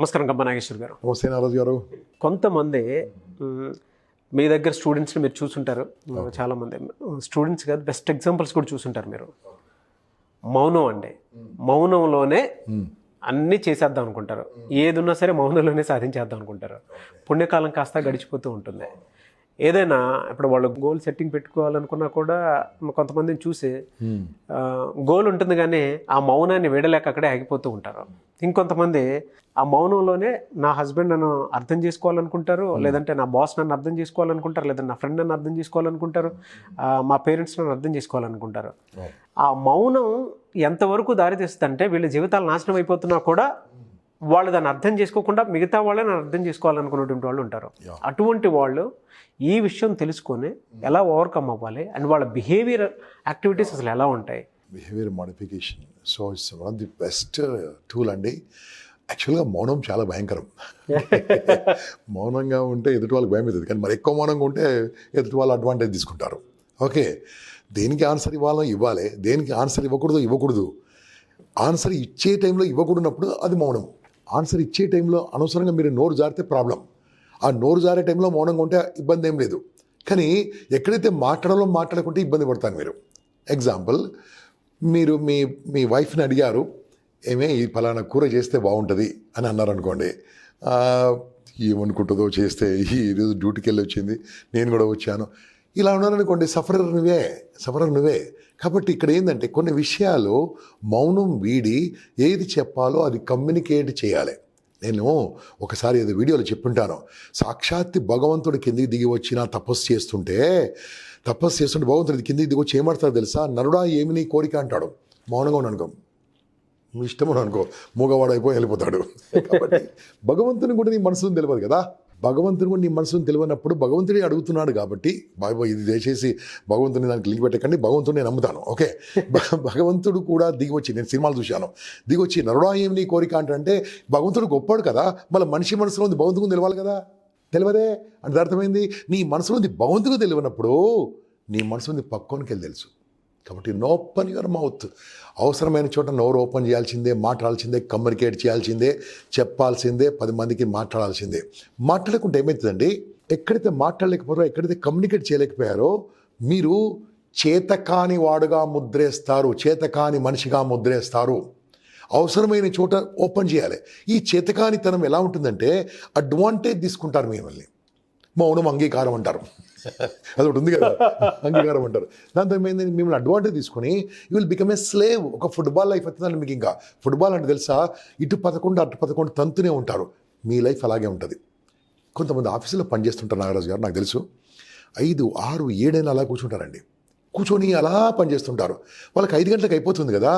నమస్కారం గంప నాగేశ్వర్ గారు. నమస్తే నారాజు గారు. కొంతమంది మీ దగ్గర స్టూడెంట్స్ని మీరు చూసుంటారు, చాలామంది స్టూడెంట్స్ కాదు, బెస్ట్ ఎగ్జాంపుల్స్ కూడా చూసుంటారు మీరు. మౌనం అండి, మౌనంలోనే అన్నీ చేసేద్దాం అనుకుంటారు, ఏది ఉన్నా సరే మౌనంలోనే సాధించేద్దాం అనుకుంటారు. పుణ్యకాలం కాస్త గడిచిపోతూ ఉంటుంది. ఏదైనా ఇప్పుడు వాళ్ళు గోల్ సెట్టింగ్ పెట్టుకోవాలనుకున్నా కూడా కొంతమందిని చూసి గోల్ ఉంటుంది కానీ ఆ మౌనాన్ని వీడలేక అక్కడే ఆగిపోతూ ఉంటారు. ఇంకొంతమంది ఆ మౌనంలోనే నా హస్బెండ్ నన్ను అర్థం చేసుకోవాలనుకుంటారు, లేదంటే నా బాస్ నన్ను అర్థం చేసుకోవాలనుకుంటారు, లేదంటే నా ఫ్రెండ్ నన్ను అర్థం చేసుకోవాలనుకుంటారు, మా పేరెంట్స్ నన్ను అర్థం చేసుకోవాలనుకుంటారు. ఆ మౌనం ఎంతవరకు దారితీస్తుందంటే వీళ్ళ జీవితాలు నాశనం అయిపోతున్నా కూడా వాళ్ళు దాన్ని అర్థం చేసుకోకుండా మిగతా వాళ్ళే నన్ను అర్థం చేసుకోవాలనుకున్నటువంటి వాళ్ళు ఉంటారు. అటువంటి వాళ్ళు ఈ విషయం తెలుసుకొని ఎలా ఓవర్కమ్ అవ్వాలి అండ్ వాళ్ళ బిహేవియర్ యాక్టివిటీస్ అసలు ఎలా ఉంటాయి? Behaviour modification, so it's one of the best tool అండి. యాక్చువల్గా మౌనం చాలా భయంకరం. మౌనంగా ఉంటే ఎదుటి వాళ్ళకి భయం అవుతుంది, కానీ మరి ఎక్కువ మౌనంగా ఉంటే ఎదుటి వాళ్ళు అడ్వాంటేజ్ తీసుకుంటారు. ఓకే, దేనికి ఆన్సర్ ఇవ్వాలి, దేనికి ఆన్సర్ ఇవ్వకూడదు. ఆన్సర్ ఇచ్చే టైంలో ఇవ్వకూడనప్పుడు అది మౌనం. ఆన్సర్ ఇచ్చే టైంలో అనవసరంగా మీరు నోరు జారితే ప్రాబ్లం. ఆ నోరు జారే టైంలో మౌనంగా ఉంటే ఇబ్బంది ఏం లేదు, కానీ ఎక్కడైతే మాట్లాడకుంటే ఇబ్బంది పడతాను మీరు. ఎగ్జాంపుల్, మీరు మీ వైఫ్ని అడిగారు, ఏమే ఈ ఫలానా కూర చేస్తే బాగుంటుంది అని అన్నారు అనుకోండి. ఏమనుకుంటుందో చేస్తే, ఈరోజు డ్యూటీకి వెళ్ళి వచ్చింది, నేను కూడా వచ్చాను, ఇలా ఉన్నారనుకోండి, సఫరర్ నువ్వే. కాబట్టి ఇక్కడ ఏంటంటే కొన్ని విషయాలు మౌనం వీడి ఏది చెప్పాలో అది కమ్యూనికేట్ చేయాలి. నేను ఒకసారి ఏదో వీడియోలో చెప్పుంటాను, సాక్షాత్ భగవంతుడు కిందికి దిగి వచ్చిన తపస్సు చేస్తుంటే భగవంతుడి కిందికి దిగి వచ్చి ఏమంటారు తెలుసా? నరుడా ఏమి నీ కోరిక అంటాడు. మౌనంగా ఉన్నానుకో, మీ ఇష్టం అనుకో, మూగవాడు అయిపోయి వెళ్ళిపోతాడు. కాబట్టి భగవంతుని కూడా నీ మనసుని తెలియదు కదా. భగవంతుని కూడా నీ మనసుని తెలియనప్పుడు భగవంతుడే అడుగుతున్నాడు. కాబట్టి బాబు ఇది దయచేసి భగవంతుని దానికి లింక్ పెట్టకండి, భగవంతుని నేను నమ్ముతాను. ఓకే, భగవంతుడు కూడా దిగివచ్చి, నేను సినిమాలు చూశాను, దిగొచ్చి నరుడా ఏమి నీ కోరిక అంటే భగవంతుడు గొప్పాడు కదా, మళ్ళీ మనిషి మనసులో ఉంది భగవంతుని తెలియాలి కదా. తెలియదే అంటే అర్థమైంది. నీ మనసులో ఉంది భగవంతుడు తెలియనప్పుడు నీ మనసు ఉంది పక్కోనికి వెళ్ళి తెలుసు. కాబట్టి నో ఓపెన్ యువర్ మౌత్. అవసరమైన చోట నోరు ఓపెన్ చేయాల్సిందే, మాట్లాడాల్సిందే, కమ్యూనికేట్ చేయాల్సిందే, చెప్పాల్సిందే, 10 మందికి మాట్లాడాల్సిందే. మాట్లాడకుంటే ఏమవుతుందండి, ఎక్కడైతే మాట్లాడలేకపోయారో, ఎక్కడైతే కమ్యూనికేట్ చేయలేకపోయారో మీరు చేతకాని వాడుగా ముద్రేస్తారు, చేతకాని మనిషిగా ముద్రేస్తారు. అవసరమైన చోట ఓపెన్ చేయాలి. ఈ చేతకానితనం ఎలా ఉంటుందంటే అడ్వాంటేజ్ తీసుకుంటారు మిమ్మల్ని. మౌనం అంగీకారం అంటారు, అదొకటి ఉంది కదా, అంగీకారం అంటారు. దాంతో ఏమైంది, మిమ్మల్ని అడ్వాంటేజ్ తీసుకొని you will become a slave. ఒక ఫుట్బాల్ లైఫ్ అవుతుందండి మీకు. ఇంకా ఫుట్బాల్ అంటే తెలుసా, ఇటు 11 అటు 11 తంతునే ఉంటారు. మీ లైఫ్ అలాగే ఉంటుంది. కొంతమంది ఆఫీసులో పనిచేస్తుంటారు నాగరాజు గారు, నాకు తెలుసు, 5, 6, 7 అలా కూర్చొని అలా పనిచేస్తుంటారు. వాళ్ళకి 5 గంటలకు అయిపోతుంది కదా.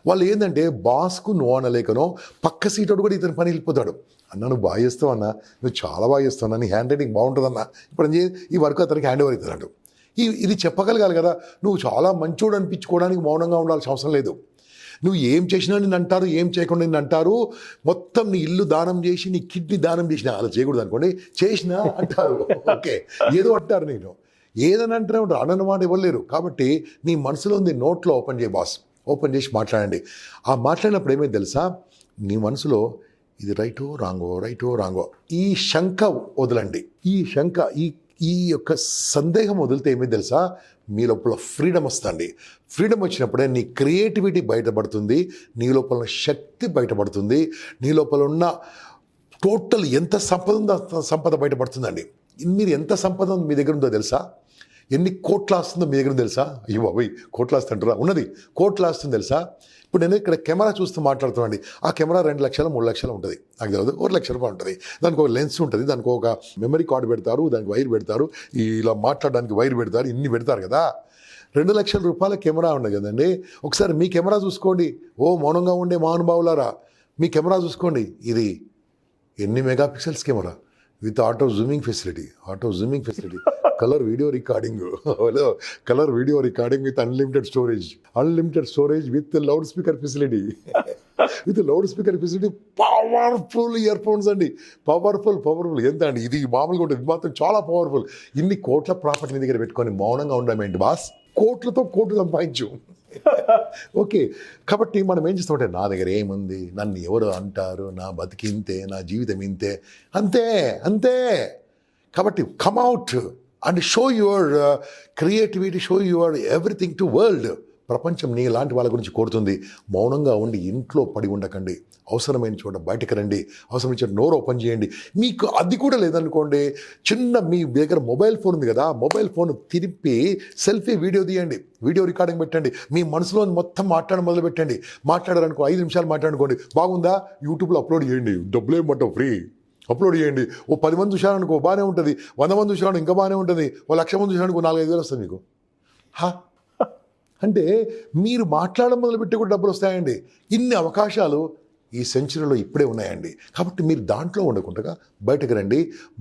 వాళ్ళు ఏంటంటే బాస్కు నో అనలేకనో పక్క సీటోడు కూడా ఇతని పని వెళ్ళిపోతాడు. అన్న నువ్వు బాగా చేస్తావు అన్న, నువ్వు చాలా బాగా చేస్తావు అన్న, నీ హ్యాండ్ రైటింగ్ బాగుంటుందన్న, ఇప్పుడు ఈ వర్క్ అతనికి హ్యాండ్ ఓవర్ అవుతున్నాడు. ఇది చెప్పగలగాలి కదా. నువ్వు చాలా మంచోడు అనిపించుకోవడానికి మౌనంగా ఉండాల్సిన అవసరం లేదు. నువ్వు ఏం చేసినా నిన్ను అంటారు, ఏం చేయకుండా నిన్ను అంటారు. మొత్తం నీ ఇల్లు దానం చేసి, నీ కిడ్నీ దానం చేసినా, అలా చేయకూడదు అనుకోండి, చేసినా అంటారు. ఓకే, ఏదో అంటారు. నేను ఏదని అంటూనే ఉంటారు, అన్న మాట ఇవ్వలేరు. కాబట్టి నీ మనసులో ఉంది నోట్లో ఓపెన్ చేయి బాస్, ఓపెన్ చేసి మాట్లాడండి. ఆ మాట్లాడినప్పుడు ఏమైంది తెలుసా, నీ మనసులో ఇది రైటో రాంగో ఈ శంక వదలండి. ఈ యొక్క సందేహం వదిలితే ఏమైంది తెలుసా, మీ లోపల ఫ్రీడమ్ వస్తుంది. ఫ్రీడమ్ వచ్చినప్పుడే నీ క్రియేటివిటీ బయటపడుతుంది, నీ లోపల ఉన్న శక్తి బయటపడుతుంది, నీ లోపల ఉన్న టోటల్ ఎంత సంపద ఉందో సంపద బయటపడుతుందండి. మీరు ఎంత సంపద మీ దగ్గర ఉందో తెలుసా, ఎన్ని కోట్ల ఆస్తుందో మీ దగ్గర తెలుసా? అయ్యో బాబోయ్, కోట్ల ఆస్తి అంటారా, ఉన్నది కోట్ల ఆస్తుంది తెలుసా. ఇప్పుడు నేను ఇక్కడ కెమెరా చూస్తూ మాట్లాడుతున్నాండి, ఆ కెమెరా 2 లక్షలు 3 లక్షలు ఉంటుంది, నాకు తెలియదు, 1 లక్ష రూపాయలు ఉంటుంది. దానికి ఒక లెన్స్ ఉంటుంది, దానికి ఒక మెమరీ కార్డు పెడతారు, దానికి వైర్ పెడతారు, ఇలా మాట్లాడడానికి వైర్ పెడతారు, ఇన్ని పెడతారు కదా. 2 లక్షల రూపాయల కెమెరా ఉండదు కదండి. ఒకసారి మీ కెమెరా చూసుకోండి. ఓ మౌనంగా ఉండే మహానుభావులారా, మీ కెమెరా చూసుకోండి. ఇది ఎన్ని megapixels camera with auto zooming facility, colour video recording with unlimited storage with loud speaker facility, powerful ear phones అండి. పవర్ఫుల్ ఎంత అండి, ఇది మామూలుగా ఉంటుంది, ఇది మాత్రం చాలా పవర్ఫుల్. ఇన్ని కోట్ల ప్రాపర్టీ నీ దగ్గర పెట్టుకొని మౌనంగా ఉండడం ఏంటి బాస్? కోట్లతో కోట్లు సంపాదించు. ఓకే, కాబట్టి మనం ఏం చేస్తామంటే నా దగ్గర ఏముంది, నన్ను ఎవరు అంటారు, నా బతికింతే, నా జీవితం ఇంతే, అంతే అంతే. కాబట్టి come out and show your creativity, show your everything to world. ప్రపంచం నీ లాంటి వాళ్ళ గురించి కోరుతుంది. మౌనంగా ఉండి ఇంట్లో పడి ఉండకండి, అవసరమైన చోట బయటకు రండి, అవసరమైన చోట నోరు ఓపెన్ చేయండి. మీకు అది కూడా లేదనుకోండి, చిన్న మీ దగ్గర మొబైల్ ఫోన్ ఉంది కదా, మొబైల్ ఫోన్ తిరిపి సెల్ఫీ వీడియో తీయండి, వీడియో రికార్డింగ్ పెట్టండి, మీ మనసులో మొత్తం మాట్లాడడం మొదలు పెట్టండి. మాట్లాడారనుకో 5 నిమిషాలు మాట్లాడుకోండి, బాగుందా యూట్యూబ్లో అప్లోడ్ చేయండి, డబ్బులు ఏమంటావు, ఫ్రీ అప్లోడ్ చేయండి. ఓ 10 మంది చూశారనుకో బాగానే ఉంటుంది, 100 మంది చూశాను ఇంకా బాగానే ఉంటుంది, ఓ 1,00,000 మంది చూశారనుకో 4-5 వేలు వస్తుంది మీకు. అంటే మీరు మాట్లాడడం మొదలుపెట్టి కూడా డబ్బులు వస్తాయండి. ఇన్ని అవకాశాలు ఈ సెంచరీలో ఇప్పుడే ఉన్నాయండి. కాబట్టి మీరు దాంట్లో ఉండకుండా బయటకు రండి.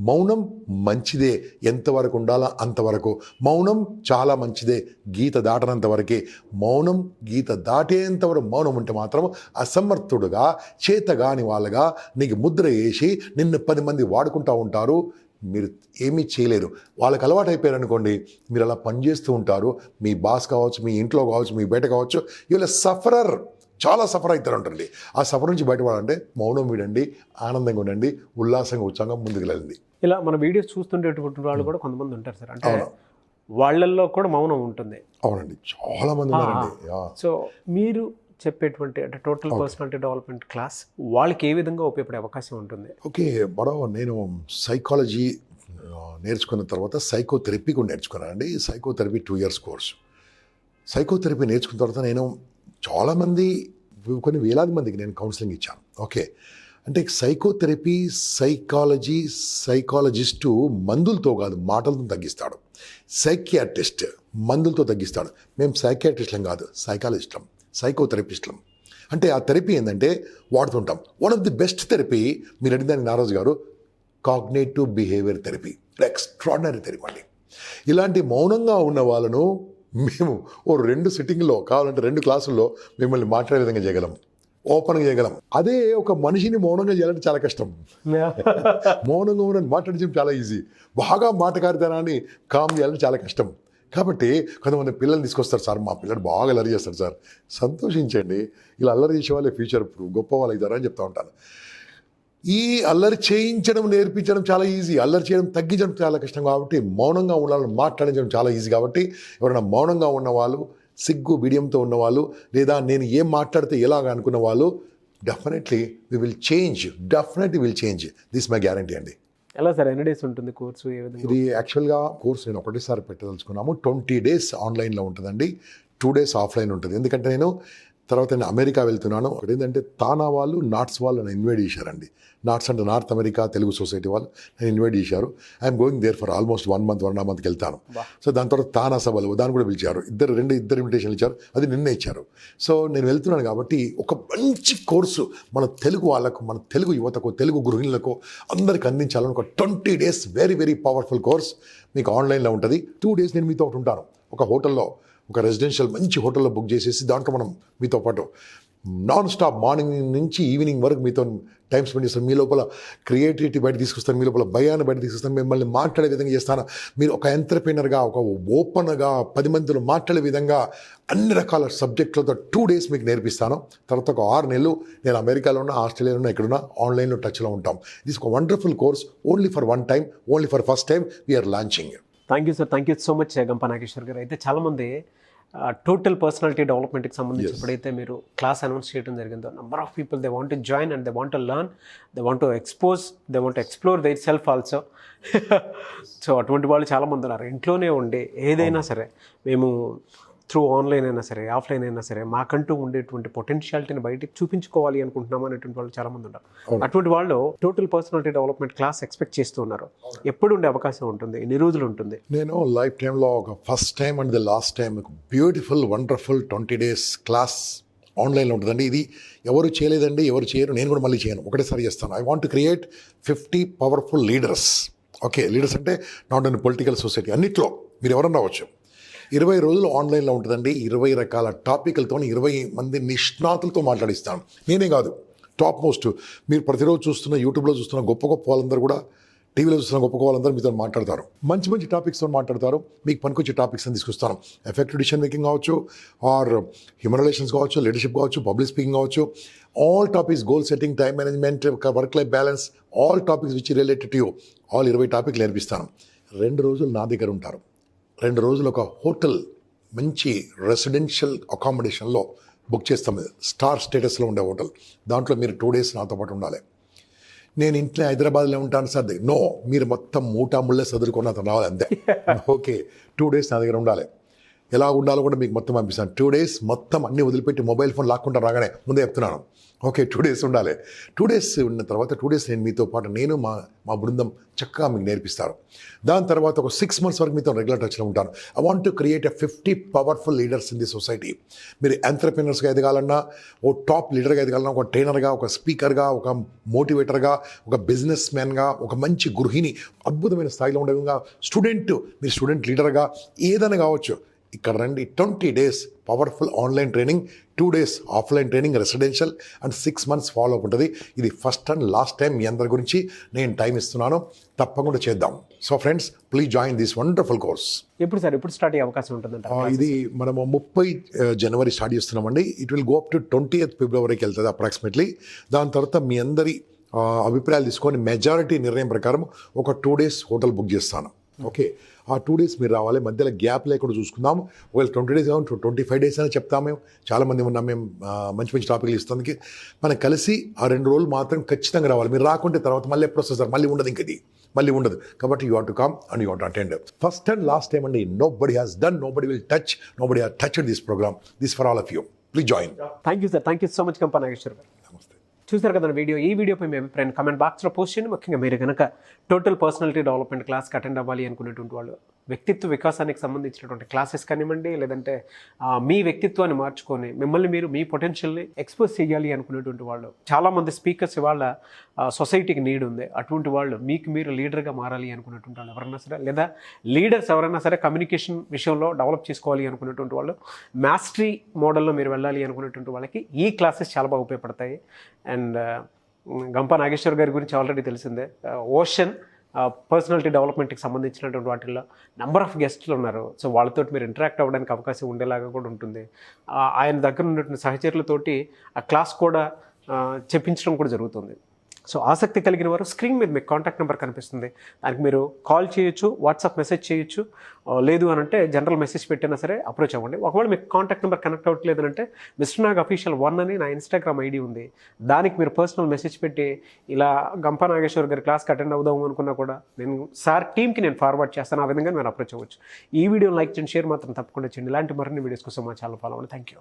మౌనం మంచిదే, ఎంతవరకు ఉండాలో అంతవరకు. మౌనం చాలా మంచిదే, గీత దాటనంత వరకే. మౌనం గీత దాటేంతవరకు మౌనం ఉంటే మాత్రం అసమర్థుడుగా, చేతగాని వాళ్ళగా నీకు ముద్ర వేసి నిన్ను 10 మంది వాడుకుంటూ ఉంటారు. మీరు ఏమీ చేయలేరు. వాళ్ళకి అలవాటు అయిపోయారనుకోండి, మీరు అలా పనిచేస్తూ ఉంటారు. మీ బాస్ కావచ్చు, మీ ఇంట్లో కావచ్చు, మీ బయట కావచ్చు, వీళ్ళ సఫరర్, చాలా సఫర్ అవుతారు ఉంటుంది. ఆ సఫర్ నుంచి బయటపడాలంటే మౌనం వీడండి, ఆనందంగా ఉండండి, ఉల్లాసంగా ఉత్సాహంగా ముందుకు వెళ్ళండి. ఇలా మన వీడియోస్ చూస్తుండేటువంటి వాళ్ళు కూడా కొంతమంది ఉంటారు సార్, అంటే వాళ్ళల్లో కూడా మౌనం ఉంటుంది. అవునండి, చాలా మంది ఉన్నారండి. సో మీరు చెప్పేటువంటి అంటే టోటల్ పర్సనాలిటీ డెవలప్మెంట్ క్లాస్ వాళ్ళకి ఏ విధంగా ఉపయోగపడే అవకాశం ఉంటుంది? ఓకే బడవ, నేను సైకాలజీ నేర్చుకున్న తర్వాత సైకోథెరపీ కూడా నేర్చుకున్నానండి. Psychotherapy 2 years course. సైకోథెరపీ నేర్చుకున్న తర్వాత నేను చాలామంది, కొన్ని వేలాది మందికి నేను కౌన్సిలింగ్ ఇచ్చాను. ఓకే, అంటే సైకోథెరపీ, సైకాలజిస్టు మందులతో కాదు మాటలతో తగ్గిస్తాడు. సైకియాట్రిస్ట్ మందులతో తగ్గిస్తాడు. మేము సైకియాట్రిస్టులం కాదు, సైకాలజిస్టులం, సైకోథెరపిస్టులం. అంటే ఆ థెరపీ ఏంటంటే వాడుతుంటాం. One of the best therapy మీరు అడిగిన నారాజు గారు, cognitive behaviour therapy. Extraordinary therapy అండి. ఇలాంటి మౌనంగా ఉన్న వాళ్ళను మేము ఓ 2 సిట్టింగ్లో కావాలంటే 2 క్లాసుల్లో మిమ్మల్ని మాట్లాడే విధంగా చేయగలం, ఓపెన్గా చేయగలం. అదే ఒక మనిషిని మౌనంగా చేయాలంటే చాలా కష్టం. మౌనంగా ఉన్న మాట్లాడించడం చాలా ఈజీ. బాగా మాటకారితనాన్ని కామ్ చేయాలంటే చాలా కష్టం. కాబట్టి కొంతమంది పిల్లల్ని తీసుకొస్తారు, సార్ మా పిల్లడు బాగా అల్లరి చేస్తారు సార్. సంతోషించండి, ఇలా అల్లరి చేసే వాళ్ళే ఫ్యూచర్ గొప్ప వాళ్ళు అవుతారు అని చెప్తా ఉంటాను. ఈ అల్లరి చేయించడం, నేర్పించడం చాలా ఈజీ, అల్లరి చేయడం తగ్గించడం చాలా కష్టం. కాబట్టి మౌనంగా ఉండాలని మాట్లాడించడం చాలా ఈజీ. కాబట్టి ఎవరైనా మౌనంగా ఉన్నవాళ్ళు, సిగ్గు బిడియంతో ఉన్నవాళ్ళు, లేదా నేను ఏం మాట్లాడితే ఎలాగ అనుకున్న వాళ్ళు, definitely will change, this my guarantee అండి. ఎలా సార్, ఎన్ని డేస్ ఉంటుంది కోర్సు? ఏ విధంగా? ఇది యాక్చువల్గా కోర్సు నేను ఒకటేసారి పెట్టదలుచుకున్నాము. 20 days ఆన్లైన్లో ఉంటుందండి, 2 days ఆఫ్లైన్ ఉంటుంది. ఎందుకంటే నేను తర్వాత నేను అమెరికా వెళ్తున్నాను. అక్కడ ఏంటంటే తానా వాళ్ళు, నాట్స్ వాళ్ళు నన్ను ఇన్వైట్ చేశారండి. నాట్స్ అంటే నార్త్ అమెరికా తెలుగు సొసైటీ వాళ్ళు నన్ను ఇన్వైట్ చేశారు. I'm going there for almost 1 month, 1.5 monthకి వెళ్తాను. సో దాని తర్వాత తానా సభలు, దాన్ని కూడా పిలిచారు. ఇద్దరు ఇన్విటేషన్లు ఇచ్చారు, అది నిన్నే ఇచ్చారు. సో నేను వెళ్తున్నాను కాబట్టి ఒక మంచి కోర్సు మన తెలుగు వాళ్ళకు, మన తెలుగు యువతకు, తెలుగు గృహిణులకు అందరికి అందించాలని ఒక 20 days very very powerful course మీకు ఆన్లైన్లో ఉంటుంది. 2 days నేను మీతో ఒకటి ఉంటాను, ఒక హోటల్లో, ఒక రెసిడెన్షియల్ మంచి హోటల్లో బుక్ చేసేసి దాంట్లో మనం మీతో పాటు నాన్ స్టాప్ మార్నింగ్ నుంచి ఈవినింగ్ వరకు మీతో టైం స్పెండ్ చేస్తాను. మీ లోపల క్రియేటివిటీ బయట తీసుకొస్తాను, మీ లోపల భయాన్ని బయట తీసుకొస్తాను, మిమ్మల్ని మాట్లాడే విధంగా చేస్తాను. మీరు ఒక ఎంటర్ప్రెనర్గా, ఒక ఓపెన్గా 10 మందిలో మాట్లాడే విధంగా అన్ని రకాల సబ్జెక్టులతో 2 days మీకు నేర్పిస్తాను. తర్వాత ఒక 6 నెలలు నేను అమెరికాలో ఉన్నా, ఆస్ట్రేలియాలో ఉన్నా, ఎక్కడున్నా ఆన్లైన్లో టచ్లో ఉంటాం. దిస్ ఒక wonderful course, only for one time, only for first time we're launching. Thank you sir, thank you so much Gampa Nageshwar garu. అయితే చాలామంది టోటల్ పర్సనాలిటీ డెవలప్మెంట్కి సంబంధించి ఎప్పుడైతే మీరు క్లాస్ అనౌన్స్ చేయడం జరిగిందో, number of people they want to join and they want to learn, they want to expose, they want to explore their self also. So అటువంటి వాళ్ళు చాలామంది ఉన్నారు. ఇంట్లోనే ఉండి ఏదైనా సరే, మేము త్రూ ఆన్లైన్ అయినా సరే, ఆఫ్లైన్ అయినా సరే, మాకంటూ ఉండేటువంటి పొటెన్షియాలిటీని బయటికి చూపించుకోవాలి అనుకుంటున్నాము అనేటువంటి వాళ్ళు చాలామంది ఉన్నారు. అటువంటి వాళ్ళు total personality development class expect చేస్తూ ఉన్నారు. ఎప్పుడు ఉండే అవకాశం ఉంటుంది? ఎన్ని రోజులు ఉంటుంది? నేను లైఫ్ టైంలో ఒక first time and the last time beautiful wonderful 20 days class ఆన్లైన్లో ఉంటుందండి. ఇది ఎవరు చేయలేదండి, ఎవరు చేయరు, నేను కూడా మళ్ళీ చేయను, ఒకటేసారి చేస్తాను. I want to create 50 powerful leaders. Okay, leaders అంటే నాట్ ఓన్లీ పొలిటికల్ సొసైటీ, అన్నిట్లో మీరు ఎవరన్నా రావచ్చు. 20 రోజులు ఆన్లైన్లో ఉంటుందండి. 20 రకాల టాపిక్లతో 20 మంది నిష్ణాతులతో మాట్లాడిస్తాను. నేనే కాదు, టాప్ మోస్ట్ మీరు ప్రతిరోజు చూస్తున్న, యూట్యూబ్లో చూస్తున్న గొప్ప గొప్ప వాళ్ళందరూ కూడా టీవీలో చూసిన గొప్ప వాళ్ళందరూ మీతో మాట్లాడతారు, మంచి మంచి టాపిక్స్తో మాట్లాడతారు, మీకు పనికొచ్చే టాపిక్స్ అని తీసుకొస్తాను. ఎఫెక్టివ్ డిసిషన్ మేకింగ్ కావచ్చు, ఆర్ హ్యూమన్ రిలేషన్స్ కావచ్చు, లీడర్షిప్ కావచ్చు, పబ్లిక్ స్పీకింగ్ కావచ్చు, all topics, goal setting, time management, work life balance, all topics which related to you, all 20 టాపిక్లు నేర్పిస్తాను. 2 రోజులు నా దగ్గర ఉంటారు. 2 రోజులు ఒక హోటల్, మంచి రెసిడెన్షియల్ అకామిడేషన్లో బుక్ చేస్తాం, స్టార్ స్టేటస్లో ఉండే హోటల్. దాంట్లో మీరు 2 డేస్ నాతో పాటు ఉండాలి. నేను ఇంట్లో హైదరాబాద్లో ఉంటాను సార్, నో, మీరు మొత్తం మూటా చదువుకున్న రావాలి అంతే. ఓకే, 2 డేస్ నా దగ్గర ఉండాలి. ఎలా ఉండాలో కూడా మీకు మొత్తం పంపిస్తాను. 2 డేస్ మొత్తం అన్నీ వదిలిపెట్టి మొబైల్ ఫోన్ లాక్కుంటా రాగానే ముందే చెప్తున్నాను. ఓకే, 2 డేస్ ఉండాలి. 2 డేస్ ఉన్న తర్వాత 2 డేస్ నేను మీతో పాటు నేను మా బృందం చక్కగా మీకు నేర్పిస్తారు. దాని తర్వాత ఒక 6 months వరకు మీతో రెగ్యులర్ టచ్లో ఉంటాను. I want to create 50 powerful leaders in the society. మీరు ఎంటర్‌ప్రెన్యూర్స్గా ఎదగాలన్నా, ఓ టాప్ లీడర్గా ఎదగాలన్నా, ఒక ట్రైనర్గా, ఒక స్పీకర్గా, ఒక మోటివేటర్గా, ఒక బిజినెస్ మ్యాన్గా, ఒక మంచి గృహిణి, అద్భుతమైన స్థాయిలో ఉండే విధంగా మీరు స్టూడెంట్ లీడర్గా ఏదైనా కావచ్చు. ఇక్కడ రండి. 20 days powerful online training, 2 days offline training residential, and 6 months follow up ఉంటుంది. ఇది ఫస్ట్ అండ్ లాస్ట్ టైం మీ అందరి గురించి నేను టైం ఇస్తున్నాను. తప్పకుండా చేద్దాం. So friends, please join this wonderful course. ఎప్పుడు సార్, ఎప్పుడు స్టార్ట్ అయ్యే అవకాశం ఉంటుందంట? ఇది మనము 30 January స్టార్ట్ చేస్తున్నామండి. It will go up to 20th February వెళ్తుంది అప్రాక్సిమేట్లీ. దాని తర్వాత మీ అందరి అభిప్రాయాలు తీసుకొని మెజారిటీ నిర్ణయం ప్రకారం ఒక 2 days హోటల్ బుక్ చేస్తాను. ఓకే, ఆ 2 days మీరు రావాలి. మధ్యలో గ్యాప్ లేకుండా చూసుకుందాం. ఒకవేళ 20 days కావాలి, 25 days అని చెప్తాము. మేము చాలామంది ఉన్నాం, మేము మంచి మంచి టాపిక్లు ఇస్తానికి. మనం కలిసి ఆ 2 రోజులు మాత్రం ఖచ్చితంగా రావాలి. మీరు రాకుంటే తర్వాత మళ్ళీ ఎప్పుడు వస్తుంది సార్, మళ్ళీ ఉండదు, ఇంక ఇది మళ్ళీ ఉండదు. కాబట్టి you have to come and you have to attend. First and last time అండి. Nobody has done, nobody will touch, nobody has touched this programme. This for all of you. Please join. Thank you sir, thank you so much Gampa Nageshwar గారు. నమస్తే. చూసారు కదా video. ఈ వీడియోపై మీ అభిప్రాయం comment బాక్స్లో post చేయండి. ముఖ్యంగా మీరు కనుక టోటల్ పర్సనాలిటీ డెవలప్మెంట్ క్లాస్కి అటెండ్ అవ్వాలి అనుకునేటువంటి వాళ్ళు, వ్యక్తిత్వ వికాసానికి సంబంధించినటువంటి క్లాసెస్ కానివ్వండి, లేదంటే మీ వ్యక్తిత్వాన్ని మార్చుకొని మిమ్మల్ని మీరు మీ పొటెన్షియల్ని ఎక్స్పోజ్ చేయాలి అనుకునేటువంటి వాళ్ళు, చాలామంది స్పీకర్స్ ఇవాళ సొసైటీకి నీడ్ ఉంది. అటువంటి వాళ్ళు, మీకు మీరు లీడర్గా మారాలి అనుకునేటువంటి వాళ్ళు ఎవరైనా సరే, లేదా లీడర్స్ ఎవరైనా సరే కమ్యూనికేషన్ విషయంలో డెవలప్ చేసుకోవాలి అనుకునేటువంటి వాళ్ళు, మాస్టరీ మోడల్లో మీరు వెళ్ళాలి అనుకునేటువంటి వాళ్ళకి ఈ క్లాసెస్ చాలా బాగా ఉపయోగపడతాయి. అండ్ గంపా నాగేశ్వర్ గారి గురించి ఆల్రెడీ తెలిసిందే. ఓషన్ పర్సనాలిటీ డెవలప్మెంట్కి సంబంధించినటువంటి వాటిల్లో నెంబర్ ఆఫ్ గెస్ట్లు ఉన్నారు. సో వాళ్ళతో మీరు ఇంటరాక్ట్ అవ్వడానికి అవకాశం ఉండేలాగా కూడా ఉంటుంది. ఆయన దగ్గర ఉన్నటువంటి సహచరులతోటి ఆ క్లాస్ కూడా చెప్పించడం కూడా జరుగుతుంది. సో ఆసక్తి కలిగిన వారు స్క్రీన్ మీద మీకు కాంటాక్ట్ నెంబర్ కనిపిస్తుంది, దానికి మీరు కాల్ చేయొచ్చు, వాట్సాప్ మెసేజ్ చేయొచ్చు. లేదు అని అంటే జనరల్ మెసేజ్ పెట్టినా సరే అప్రోచ్ అవ్వండి. ఒకవేళ మీకు కాంటాక్ట్ నెంబర్ కనెక్ట్ అవ్వట్లేదు అంటే మిస్టర్ నాగ్ అఫీషియల్ 1 అని నా ఇన్స్టాగ్రామ్ ఐడి ఉంది, దానికి మీరు పర్సనల్ మెసేజ్ పెట్టి ఇలా గంపా నాగేశ్వర్ గారి క్లాస్కి అటెండ్ అవుదాము అనుకున్నా కూడా నేను సార్ టీమ్కి నేను ఫార్వర్డ్ చేస్తాను. ఆ విధంగా మీరు అప్రోచ్ అవ్వచ్చు. ఈ వీడియో లైక్ చేయండి, షేర్ మాత్రం తప్పకుండా చేయండి. ఇలాంటి మరిన్ని వీడియోస్ కోసం మా ఛానల్ ఫాలో అవ్వండి. Thank you.